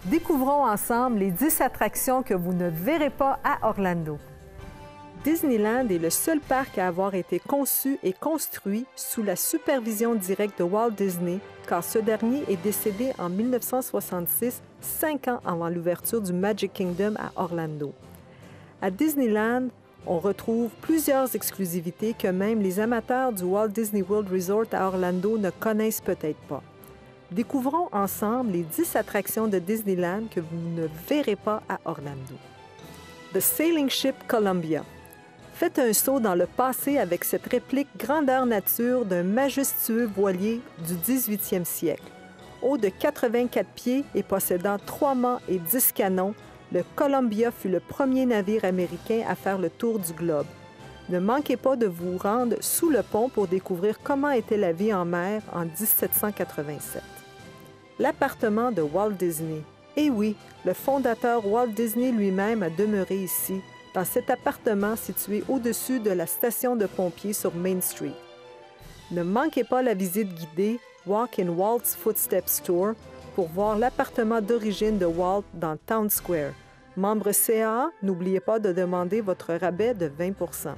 Découvrons ensemble les 10 attractions que vous ne verrez pas à Orlando. Disneyland est le seul parc à avoir été conçu et construit sous la supervision directe de Walt Disney, car ce dernier est décédé en 1966, 5 ans avant l'ouverture du Magic Kingdom à Orlando. À Disneyland, on retrouve plusieurs exclusivités que même les amateurs du Walt Disney World Resort à Orlando ne connaissent peut-être pas. Découvrons ensemble les 10 attractions de Disneyland que vous ne verrez pas à Orlando. The Sailing Ship Columbia. Faites un saut dans le passé avec cette réplique grandeur nature d'un majestueux voilier du 18e siècle. Haut de 84 pieds et possédant 3 mâts et 10 canons, le Columbia fut le premier navire américain à faire le tour du globe. Ne manquez pas de vous rendre sous le pont pour découvrir comment était la vie en mer en 1787. L'appartement de Walt Disney. Eh oui, le fondateur Walt Disney lui-même a demeuré ici, dans cet appartement situé au-dessus de la station de pompiers sur Main Street. Ne manquez pas la visite guidée Walk in Walt's Footsteps Tour pour voir l'appartement d'origine de Walt dans Town Square. Membre CAA, n'oubliez pas de demander votre rabais de 20 %.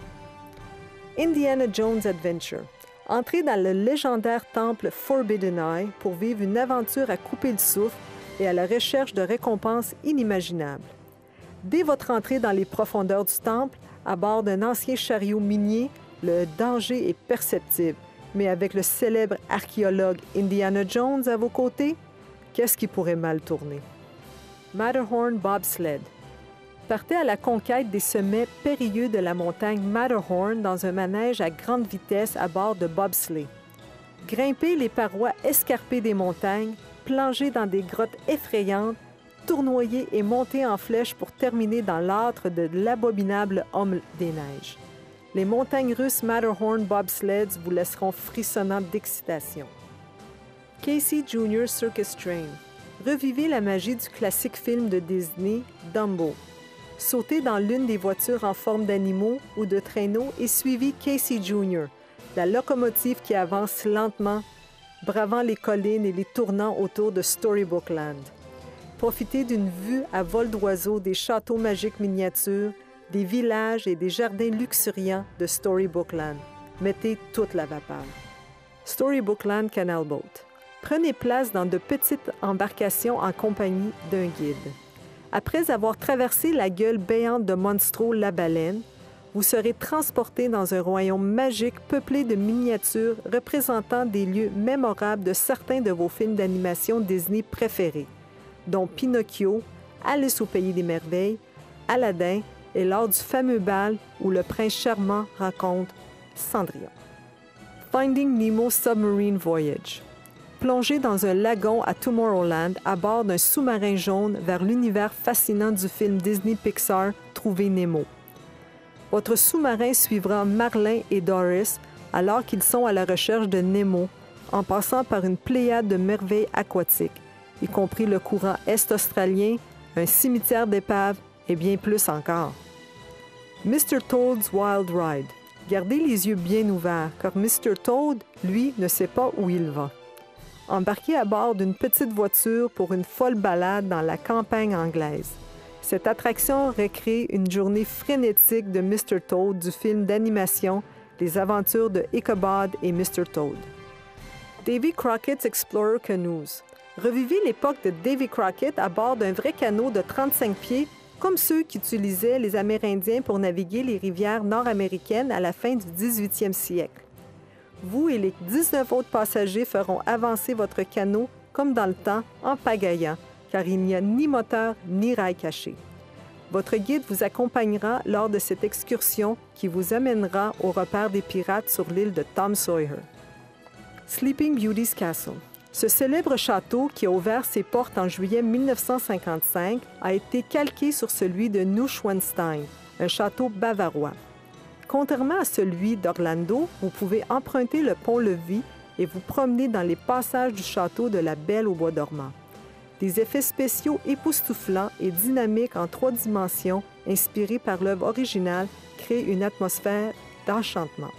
Indiana Jones Adventure. Entrez dans le légendaire temple Forbidden Eye pour vivre une aventure à couper le souffle et à la recherche de récompenses inimaginables. Dès votre entrée dans les profondeurs du temple, à bord d'un ancien chariot minier, le danger est perceptible. Mais avec le célèbre archéologue Indiana Jones à vos côtés, qu'est-ce qui pourrait mal tourner? Matterhorn Bobsled. Partez à la conquête des sommets périlleux de la montagne Matterhorn dans un manège à grande vitesse à bord de bobsleigh. Grimpez les parois escarpées des montagnes, plongez dans des grottes effrayantes, tournoyer et monter en flèche pour terminer dans l'âtre de l'abominable homme des neiges. Les montagnes russes Matterhorn Bobsleds vous laisseront frissonnant d'excitation. Casey Jr. Circus Train. Revivez la magie du classique film de Disney, Dumbo. Sautez dans l'une des voitures en forme d'animaux ou de traîneaux et suivez Casey Jr., la locomotive qui avance lentement, bravant les collines et les tournants autour de Storybookland. Profitez d'une vue à vol d'oiseau des châteaux magiques miniatures, des villages et des jardins luxuriants de Storybookland. Mettez toute la vapeur. Storybookland Canal Boat. Prenez place dans de petites embarcations en compagnie d'un guide. Après avoir traversé la gueule béante de Monstro la baleine, vous serez transporté dans un royaume magique peuplé de miniatures représentant des lieux mémorables de certains de vos films d'animation Disney préférés, dont Pinocchio, Alice au pays des merveilles, Aladdin et lors du fameux bal où le prince charmant rencontre Cendrillon. Finding Nemo Submarine Voyage. Plongez dans un lagon à Tomorrowland à bord d'un sous-marin jaune vers l'univers fascinant du film Disney Pixar Trouver Nemo. Votre sous-marin suivra Marlin et Doris alors qu'ils sont à la recherche de Nemo, en passant par une pléiade de merveilles aquatiques, y compris le courant est australien, un cimetière d'épaves et bien plus encore. Mr. Toad's Wild Ride. Gardez les yeux bien ouverts, car Mr. Toad, lui, ne sait pas où il va. Embarquez à bord d'une petite voiture pour une folle balade dans la campagne anglaise. Cette attraction recrée une journée frénétique de Mr. Toad du film d'animation Les aventures de Ichabod et Mr. Toad. Davy Crockett's Explorer Canoes. Revivez l'époque de Davy Crockett à bord d'un vrai canot de 35 pieds, comme ceux qu'utilisaient les Amérindiens pour naviguer les rivières nord-américaines à la fin du 18e siècle. Vous et les 19 autres passagers feront avancer votre canot comme dans le temps en pagayant, car il n'y a ni moteur ni rail caché. Votre guide vous accompagnera lors de cette excursion qui vous amènera au repère des pirates sur l'île de Tom Sawyer. Sleeping Beauty's Castle. Ce célèbre château, qui a ouvert ses portes en juillet 1955, a été calqué sur celui de Neuschwanstein, un château bavarois. Contrairement à celui d'Orlando, vous pouvez emprunter le pont-levis et vous promener dans les passages du château de la Belle au bois dormant. Des effets spéciaux époustouflants et dynamiques en 3 dimensions, inspirés par l'œuvre originale, créent une atmosphère d'enchantement.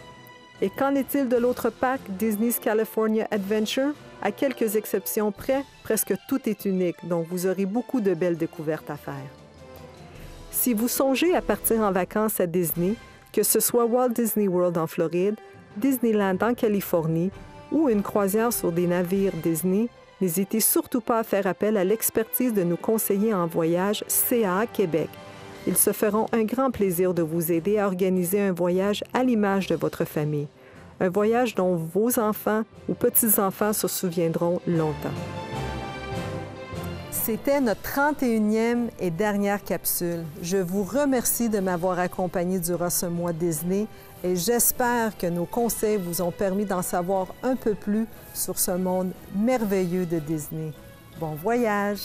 Et qu'en est-il de l'autre parc, Disney's California Adventure? À quelques exceptions près, presque tout est unique, donc vous aurez beaucoup de belles découvertes à faire. Si vous songez à partir en vacances à Disney, que ce soit Walt Disney World en Floride, Disneyland en Californie ou une croisière sur des navires Disney, n'hésitez surtout pas à faire appel à l'expertise de nos conseillers en voyage CAA Québec. Ils se feront un grand plaisir de vous aider à organiser un voyage à l'image de votre famille. Un voyage dont vos enfants ou petits-enfants se souviendront longtemps. C'était notre 31e et dernière capsule. Je vous remercie de m'avoir accompagné durant ce mois Disney et j'espère que nos conseils vous ont permis d'en savoir un peu plus sur ce monde merveilleux de Disney. Bon voyage!